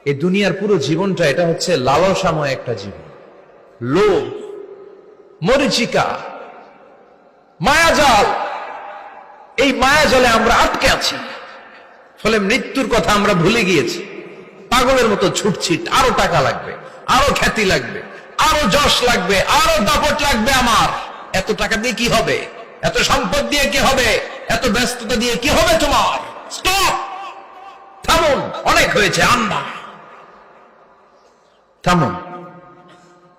এই দুনিয়ার পুরো জীবনটা এটা হচ্ছে লালসাময় একটা জীবন, লোভ, মরিচিকা, মায়াজাল। এই মায়াজালে আমরা আটকে আছি, ফলে মৃত্যুর কথা আমরা ভুলে গিয়েছি। পাগলের মতো ছুটছি, আরো টাকা লাগবে, আরো খ্যাতি লাগবে, আরো যশ লাগবে, আরো দাপট লাগবে। আমার এত টাকা দিয়ে কি হবে? এত সম্পদ দিয়ে কি হবে? এত ব্যস্ততা দিয়ে কি হবে তোমার? স্টপ, থামুন, অনেক হয়েছে। আন্না, থামুন,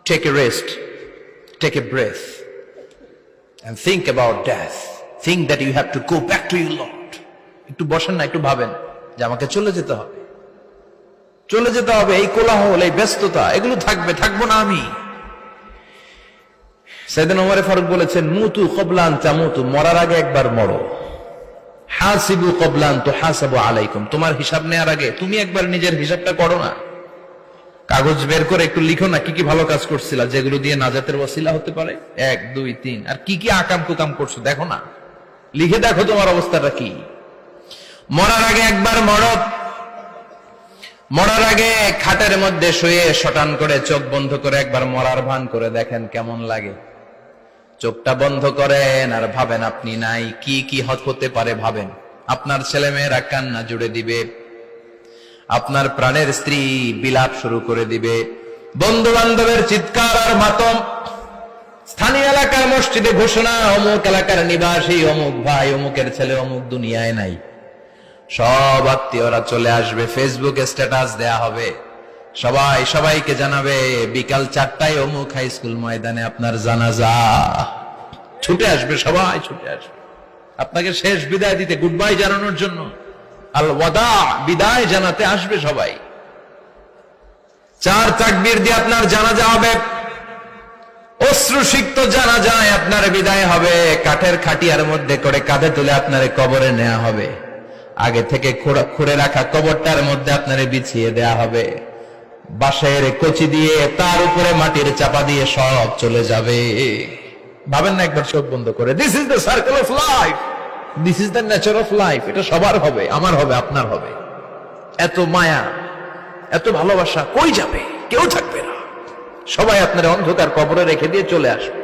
take a rest, take a breath and think about death. Think that you have to go back to your Lord. একটু বসেন না, একটু ভাবেন যে আমাকে চলে যেতে হবে, চলে যেতে হবে। এই কোলাহল, এই ব্যস্ততা, এগুলো থাকবে, থাকবো না আমি। সাইয়েদনা ওমর ফারুক বলেছেন, মুতু ক্বাবলা আন তামুতু, মরার আগে একবার মরো। হাসিবু ক্বাবলা আন তুহাসাবু আলাইকুম, তোমার হিসাব নেওয়ার আগে তুমি একবার নিজের হিসাবটা করো না। কাগজ বের করে একটু লিখো না কি কি ভালো কাজ করছিলা, যেগুলো দিয়ে নাজাতের ওসিলা হতে পারে। 1 2 3, আর কি কি আকাম কুকাম করছো দেখো না, লিখে দেখো তোমার অবস্থাটা কি। মরার আগে একবার মরো। মরার আগে খাটের মধ্যে শুয়ে শটান করে চোখ বন্ধ করে একবার মরার ভান করে দেখেন কেমন লাগে। চোখটা বন্ধ করেন আর ভাবেন আপনি নাই, কি কি হতে পারে ভাবেন। আপনার ছেলে মেয়েরা কান্না জুড়ে দিবে, আপনার প্রাণের স্ত্রী বিলাপ শুরু করে দিবে, বন্ধু বান্ধবের চিৎকার আর মাতম, স্থানীয় এলাকার মসজিদে ঘোষণা, অমুক এলাকার নিবাসী অমুক ভাই অমুকের ছেলে অমুক দুনিয়ায় নাই। সব আত্মীয়রা চলে আসবে, ফেসবুকে স্ট্যাটাস দেয়া হবে, সবাই সবাইকে জানাবে বিকাল 4টায় অমুক হাই স্কুল ময়দানে আপনার জানাজা। ছুটে আসবে, সবাই ছুটে আসবে আপনাকে শেষ বিদায় দিতে, গুড বাই জানানোর জন্য, আল ওয়াদা, বিদায় জানাতে আসবে সবাই। 4 তাকবীর দিয়ে আপনার জানাজা হবে, অশ্রুসিক্ত জানাজায় আপনার বিদায় হবে। কাঠের খাটিয়ার মধ্যে করে কাঁধে তুলে আপনারে কবরে নেওয়া হবে। আগে থেকে খুঁড়ে রাখা কবরটার মধ্যে আপনারে বিছিয়ে দেয়া হবে। বাঁশের কচি দিয়ে তার উপরে মাটির চাপা দিয়ে সব চলে যাবে। ভাবেন না একবার চোখ বন্ধ করে, this is the circle of life, this is the nature of life. এটা সবার হবে, আমার হবে, আপনার হবে। এত মায়া, এত ভালোবাসা কই যাবে? কেউ থাকবে না, সবাই আপনার অন্ধকার কবরে রেখে দিয়ে চলে আসবে।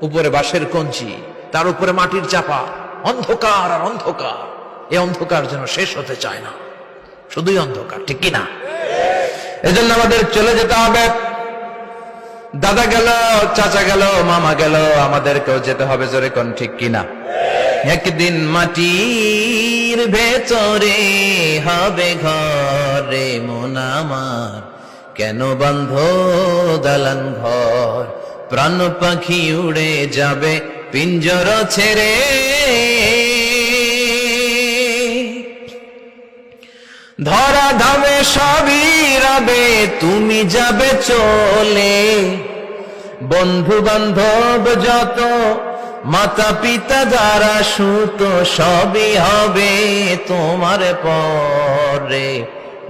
উপরে বাঁশের কঞ্চি, তার উপরে মাটির চাপা, অন্ধকার আর অন্ধকার। এই অন্ধকার যেন শেষ হতে চায় না, শুধুই অন্ধকার, ঠিক কিনা? এজন্য আমাদের চলে যেতে হবে। দাদা গেল, চাচা গেল, মামা গেল, আমাদেরকেও যেতে হবে, জোরে কোন ঠিক কিনা? একদিন মাটির ভেতরে হবে ঘরে মন আমার, কেন বন্ধ দালান ঘর, প্রাণ পাখি উড়ে যাবে পিঞ্জর ছেড়ে। ধরা ধামে সবই রবে, তুমি যাবে চলে। বন্ধু বান্ধব যত, মাতা পিতা যারা সুত, সবই হবে তোমার পরে।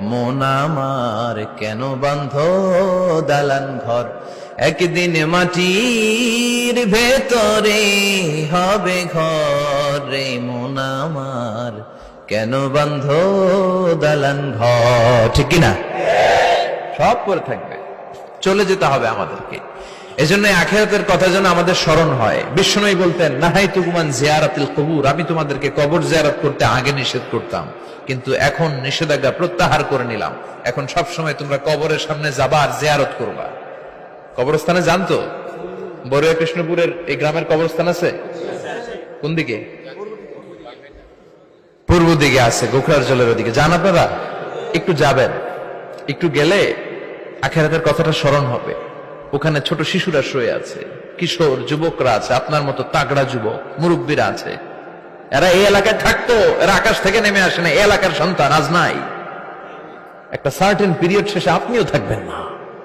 মন আমার কেন বান্ধ দালান ঘর, একদিন মাটির ভেতরে হবে ঘরে মন আমার, কেন বান্ধ দালান ঘর, ঠিক কিনা? সব পরে থাকবে, চলে যেতে হবে আমাদেরকে। এজন্য আখিরাতের কথা যেন আমাদের স্মরণ হয়। বিশ্বনবী বলতেন, নাহাইতুকুমান জিয়ারাতিল কবুর, আমি তোমাদেরকে কবর জিয়ারত করতে আগে নিষেধ করতাম, কিন্তু এখন নিষেধাজ্ঞা প্রত্যাহার করে নিলাম। এখন সব সময় তোমরা কবরের সামনে যাবা আর জিয়ারত করবা। কবরস্থানে জানতো বড়ুয়া কৃষ্ণপুরের এই গ্রামের কবরস্থান আছে কোন দিকে? পূর্ব দিকে আছে, গোখরার জলের ওদিকে। যান আপনারা, একটু যাবেন, একটু গেলে আখিরাতের কথাটা স্মরণ হবে। ওখানে ছোট শিশুরা শুয়ে আছে, কিশোর যুবকরা আছে, আপনার মতো তাগড়া যুবক, মুরব্বীরা আছে। এরা এই এলাকায় থাকতো, এরা আকাশ থেকে নেমে আসে না, এই এলাকার সন্তান, আজ নাই। একটা সার্টেন পিরিয়ড শেষে আপনিও থাকবেন না।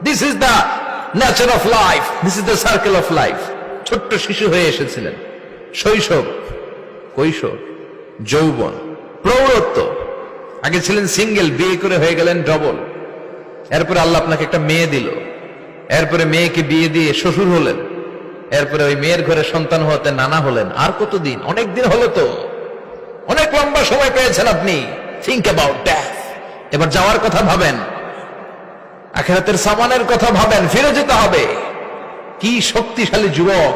This is the nature of life, this is the circle of life. ছোট্ট শিশু হয়ে এসেছিলেন, শৈশব, কৈশোর, যৌবন, প্রৌঢ়ত্ব। আগে ছিলেন সিঙ্গেল, বিয়ে করে হয়ে গেলেন ডবল। এরপরে আল্লাহ আপনাকে একটা মেয়ে দিল, এরপরে মেয়েকে বিয়ে দিয়ে শ্বশুর হলেন, এরপরে ওই মেয়ের ঘরে সন্তান হতে নানা হলেন। আর কতদিন? অনেক দিন হলো তো, অনেক লম্বা সময় পেয়েছেন আপনি। Think about death. এবার যাওয়ার কথা ভাবেন। আখিরাতের সামানের কথা ভাবেন, ফিরে যেতে হবে। কি শক্তিশালী যুবক,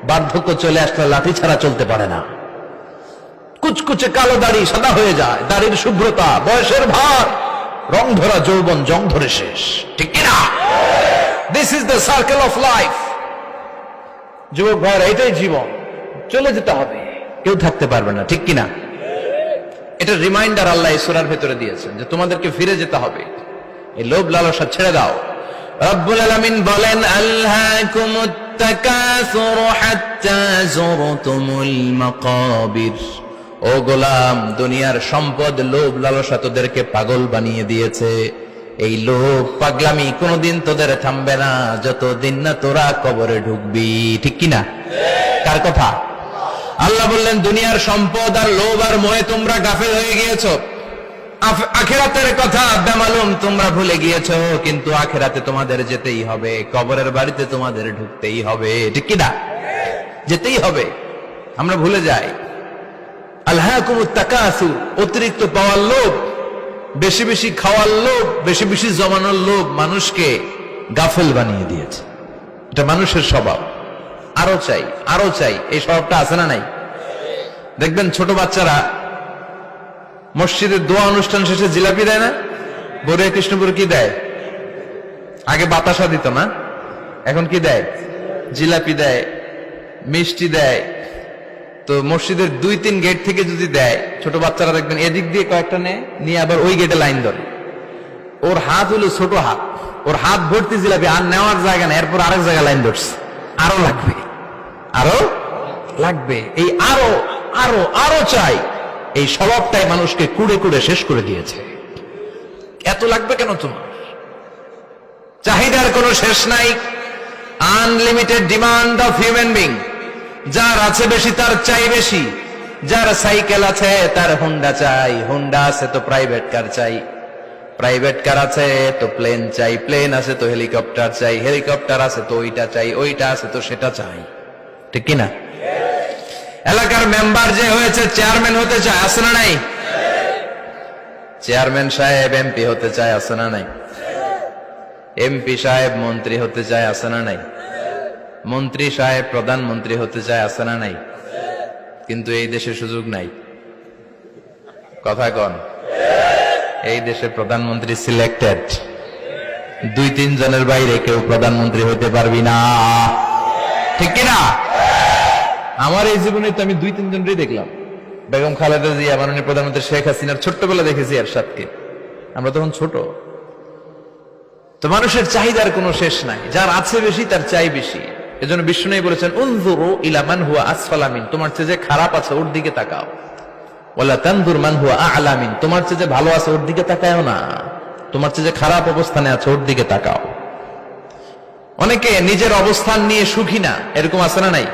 বার্ধক্য চলে আসলে লাঠি ছাড়া চলতে পারে না। কুচকুচে কালো দাড়ি সাদা হয়ে যায়, দাড়ির শুভ্রতা, বয়সের ভার, রং ধরা যৌবন জং ধরে শেষ, ঠিক কিনা? This is the circle of life. যুবক ভাইরা, এটাই জীবন, চলে যেতে হবে, কেউ থাকতে পারবে না, ঠিক কিনা? এটা রিমাইন্ডার আল্লাহ এই সূরার ভেতরে দিয়েছেন যে তোমাদেরকে ফিরে যেতে হবে, এই লোভ লালসা ছেড়ে দাও। রব্বুল আলামিন বলেন, আলহাকুমুত তাকাসুর হাত্তা যুরতুমুল মাকাবির। ও গোলাম, দুনিয়ার সম্পদ, লোভ লালসা তোদেরকে পাগল বানিয়ে দিয়েছে। এই লোভ পাগলামি কোনোদিন তোদের থামবে না যতদিন না তোরা কবরে ঢুকবি, ঠিক কিনা? কার কথা? আল্লাহ বললেন, দুনিয়ার সম্পদ আর লোভ আর মোহে তোমরা গাফেল হয়ে গিয়েছো। আখিরাতের কথা বেমালুম তোমরা ভুলে গিয়েছো, কিন্তু আখিরাতে তোমাদের যেতেই হবে, কবরের বাড়িতে তোমাদের ঢুকতেই হবে, ঠিক কিনা? যেতেই হবে, আমরা ভুলে যাই। আলহাকুমুত তাকাসুর, অতিরিক্ত পাওয়ার লোভ, বেশি বেশি খাওয়ার লোভ, বেশি বেশি জমানোর লোভ মানুষকে গাফেল বানিয়ে দিয়েছে। এটা মানুষের স্বভাব, আরো চাই আরো চাই, এই স্বভাবটা আছে না নাই? দেখবেন ছোট বাচ্চারা মসজিদের দোয়া অনুষ্ঠান শেষে জিলাপি দেয় না? বড়ুয়া কৃষ্ণপুর কি দেয়? আগে বাতাসা দিত না, এখন কি দেয়? জিলাপি দেয়, মিষ্টি দেয়। তো মসজিদের 2-3 গেট থেকে যদি দেয়, ছোট বাচ্চারা দেখবেন এদিক দিয়ে কয়েকটা নিয়ে আবার ওই গেটে লাইন ধরে। ওর হাত হলো ছোট হাত, ওর হাত ভর্তি জিলাপি, আর নেওয়ার জায়গা না, এরপর আরেক জায়গায় লাইন ধরছে, আরো লাগবে আরো লাগবে, এই আরো আরো আরো চাই, এই স্বভাবটাই মানুষকে কুড়ে কুড়ে শেষ করে দিয়েছে। এত লাগবে কেন তোমার? চাহিদার কোনো শেষ নাই, unlimited demand of human being. যার আছে বেশি তার চাই বেশি, যার সাইকেল আছে তার হুন্ডা চাই, হুন্ডা আছে তো প্রাইভেট কার চাই, প্রাইভেট কার আছে তো প্লেন চাই, প্লেন আছে তো হেলিকপ্টার চাই, হেলিকপ্টার আছে তো ওইটা চাই, ওইটা আছে তো সেটা চাই, ঠিক কিনা? এলাকার মেম্বার যে হয়েছে চেয়ারম্যান হতে চায়, আছে না নাই? চেয়ারম্যান সাহেব এমপি হতে চায়, আছে না নাই? এমপি সাহেব মন্ত্রী হতে চায়, আছে না নাই? মন্ত্রী সাহেব প্রধানমন্ত্রী হতে চায়, আছে না নাই? কিন্তু এই দেশে সুযোগ নাই, কথা কন। এই দেশে প্রধানমন্ত্রী সিলেক্টেড, 2-3 জনের বাইরে কেউ প্রধানমন্ত্রী হতে পারবি না, ঠিক কিনা? আমার এই জীবনে তো আমি 2-3 জনই দেখলাম। বেগম খালেদা জিয়া, মাননীয় প্রধানমন্ত্রী শেখ হাসিনার ছোট্টবেলা দেখেছি এরশাদকে, আমরা তখন ছোট। তো মানুষের চাহিদার কোনো শেষ নাই, যার আছে বেশি তার চাই বেশি। এজন্য বিষ্ণু বলেছেন, উনজুরু ইলা মান হুয়া আসফালা মিন, তোমার চেয়ে যে খারাপ আছে ওর দিকে তাকাও। ওয়ালা তানজুর মান হুয়া আ'লা মিন, তোমার চেয়ে যে ভালো আছে ওর দিকে তাকাও না, তোমার চেয়ে যে খারাপ অবস্থানে আছে ওর দিকে তাকাও। অনেকে নিজের অবস্থান নিয়ে সুখী না, এরকম আছে না নাই?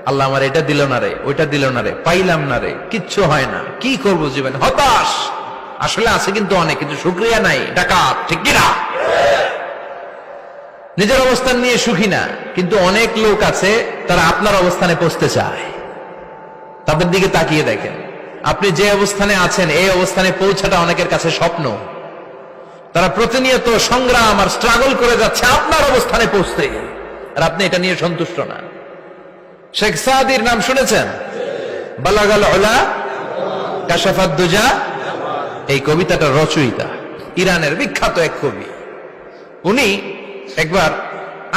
আল্লাহ আমার এটা দিল না রে, ওইটা দিল না রে, পাইলাম না রে, কিচ্ছু হয় না, কি করব জীবনে, হতাশ। আসলে আছে কিন্তু অনেক, কিন্তু শুকরিয়া নাই, ডাকাত, ঠিক কিনা? নিজের অবস্থান নিয়ে সুখী না, কিন্তু অনেক লোক আছে তারা আপনার অবস্থানে পৌঁছতে চায়। তাদের দিকে তাকিয়ে দেখেন, আপনি যে অবস্থানে আছেন এই অবস্থানে পৌঁছাটা অনেকের কাছে স্বপ্ন। তারা প্রতিনিয়ত সংগ্রাম আর স্ট্রাগল করে যাচ্ছে আপনার অবস্থানে পৌঁছতে, আর আপনি এটা নিয়ে সন্তুষ্ট না। শেখ সাদির নাম শুনেছেন? বালাগাল উলা কাশাফাত দুজা, এই কবিতাটার রচয়িতা ইরানের বিখ্যাত এক কবি। উনি একবার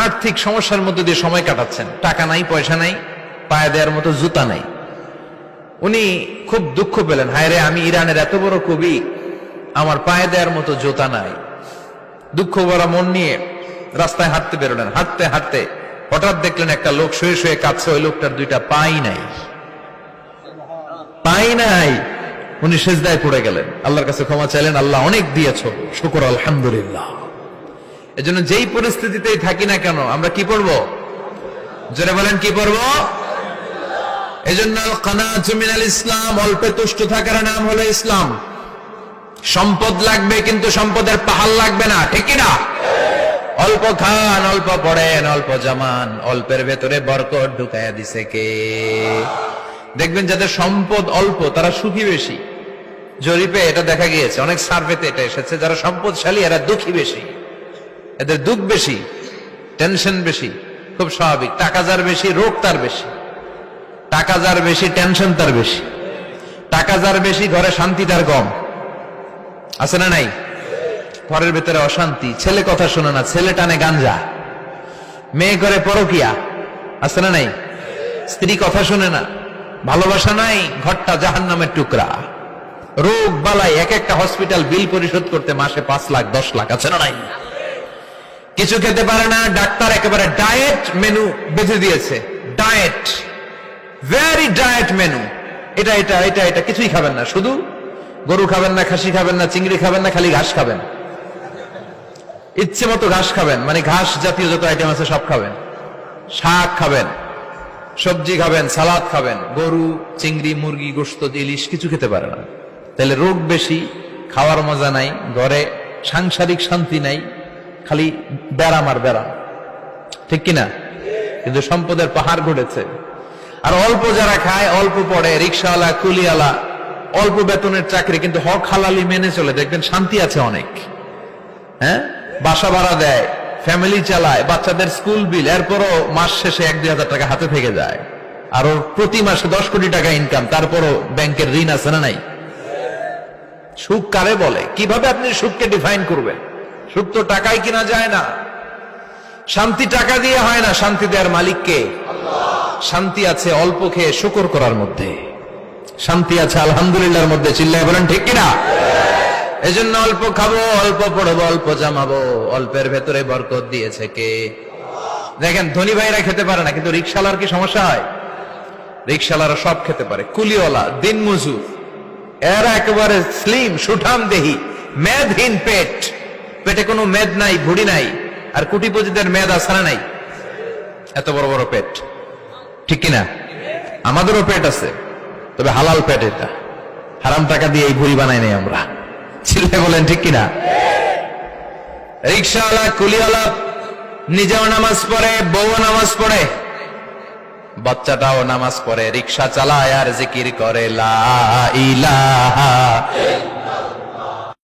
আর্থিক সমস্যার মধ্যে দিয়ে সময় কাটাচ্ছেন, টাকা নাই, পয়সা নাই, পায়ে দেওয়ার মতো জুতা নাই। উনি খুব দুঃখ পেলেন, হায় রে, আমি ইরানের এত বড় কবি, আমার পায়ে দেওয়ার মতো জুতা নাই। দুঃখ ভরা মন নিয়ে রাস্তায় হাঁটতে বেরোলেন। হাঁটতে হাঁটতে হঠাৎ দেখলেন একটা লোক শুয়ে শুয়ে কাঁদছে, ওই লোকটার 2টা পাই নাই, পাই নাই। উনি সেজদায় পড়ে গেলেন, আল্লাহর কাছে ক্ষমা চাইলেন, আল্লাহ অনেক দিয়েছ, শুকর আলহামদুলিল্লাহ। এজন্য যেই পরিস্থিতিতেই থাকি না কেন আমরা কি পড়বো? জোরে বলেন, কি পড়বো? এজন্য কানাতু মিনাল ইসলাম, অল্পে তুষ্ট থাকার নাম হলো ইসলাম। সম্পদ লাগবে কিন্তু সম্পদের পাহাড় লাগবে না, ঠিক কিনা? অল্প খান, অল্প পড়েন, অল্প জামান, অল্পের ভেতরে বরকত ঢুকাইয়া দিছে কে? দেখবেন যাদের সম্পদ অল্প তারা সুখী বেশি। জরিপে এটা দেখা গিয়েছে, অনেক সার্ভেতে এটা এসেছে, যারা সম্পদশালী এরা দুঃখী বেশি। এদের দুঃখ বেশি, টেনশন বেশি, খুব স্বাভাবিক। টাকা যার বেশি, রোগ তার বেশি। টাকা যার বেশি, টেনশন তার বেশি। টাকা যার বেশি, ঘরে শান্তি তার কম। আছে না নাই? ঘরের ভেতরে অশান্তি, ছেলে কথা শোনে না, ছেলে টানে গাঞ্জা, মেয়ে করে পরকিয়া। আছে না নাই? স্ত্রী কথা শোনে না, ভালোবাসা নাই, ঘরটা জাহান্নামের টুকরা। রোগ বালাই, এক একটা হসপিটাল বিল পরিশোধ করতে মাসে 5 লাখ 10 লাখ। আছে না নাই? কিছু খেতে পারে না, ডাক্তার একেবারে ডায়েট মেনু বেঁধে দিয়েছে। Diet, very diet menu. এটা এটা এটা এটা কিছুই খাবেন না, শুধু গরু খাবেন না, খাসি খাবেন না, চিংড়ি খাবেন না, খালি ঘাস খাবেন। ইচ্ছে মতো ঘাস খাবেন, মানে ঘাস জাতীয় যত আইটেম আছে সব খাবেন। শাক খাবেন, সবজি খাবেন, সালাদ খাবেন। গরু, চিংড়ি, মুরগি, গোশত, ইলিশ কিছু খেতে পারে না। তাহলে রোগ বেশি, খাওয়ার মজা নাই, ঘরে সাংসারিক শান্তি নাই, খালি ব্যারাম আর ব্যারাম। ঠিক কিনা? কিন্তু সম্পদের পাহাড় ঘটেছে। আর অল্প যারা খায়, অল্প পড়ে, রিক্সাওয়ালা, কুলিওয়ালা, অল্প বেতনের চাকরি, কিন্তু হক হালালি মেনে চলে, দেখবেন শান্তি আছে অনেক। হ্যাঁ, বাসা ভাড়া দেয়, ফ্যামিলি চালায়, বাচ্চাদের স্কুল বিল, এরপরও মাস শেষে 1-2 হাজার টাকা হাতে থেকে যায়। আর ওর প্রতি মাসে 10 কোটি টাকা ইনকাম, তারপরও ব্যাংকের ঋণ আছে না নাই? সুখ কারে বলে? কিভাবে আপনি সুখকে ডিফাইন করবেন? সুখ তো টাকায় কিনা যায় না। শান্তি টাকা দিয়ে হয় না, শান্তি দেওয়ার মালিক কে? শান্তি আছে অল্প খেয়ে শুকর করার মধ্যে, শান্তি আছে আলহামদুলিল্লাহর মধ্যে। চিল্লায় বলেন ঠিক কিনা? এজন্য অল্প খাবো, অল্প পড়বো, অল্প জামাবো, অল্পের ভেতরে বরকত দিয়েছে কে? দেখেন, ধনী ভাইরা খেতে পারে না, কিন্তু রিক্সাওয়ালার কি সমস্যা হয়? রিক্সাওয়ালারা সব খেতে পারে। কুলিওয়ালা, দিনমজুর, এরা একেবারে স্লিম, সুঠাম দেহি, মেদহীন পেট, পেটে কোনো মেদ নাই, ভুড়ি নাই। আর কোটিপতিদের মেদ আছে না নাই? এত বড় বড় পেট। ঠিক কিনা? আমাদেরও পেট আছে, তবে হালাল পেট। এটা হারাম টাকা দিয়ে এই ভুড়ি বানাই নাই আমরা। ছেলে বলেন ঠিক কিনা? রিক্সাওয়ালা, কুলিওয়ালা নিজেও নামাজ পড়ে, বউও নামাজ পড়ে, বাচ্চাটাও নামাজ পড়ে, রিক্সা চালায় আর জিকির করে লা ইলাহা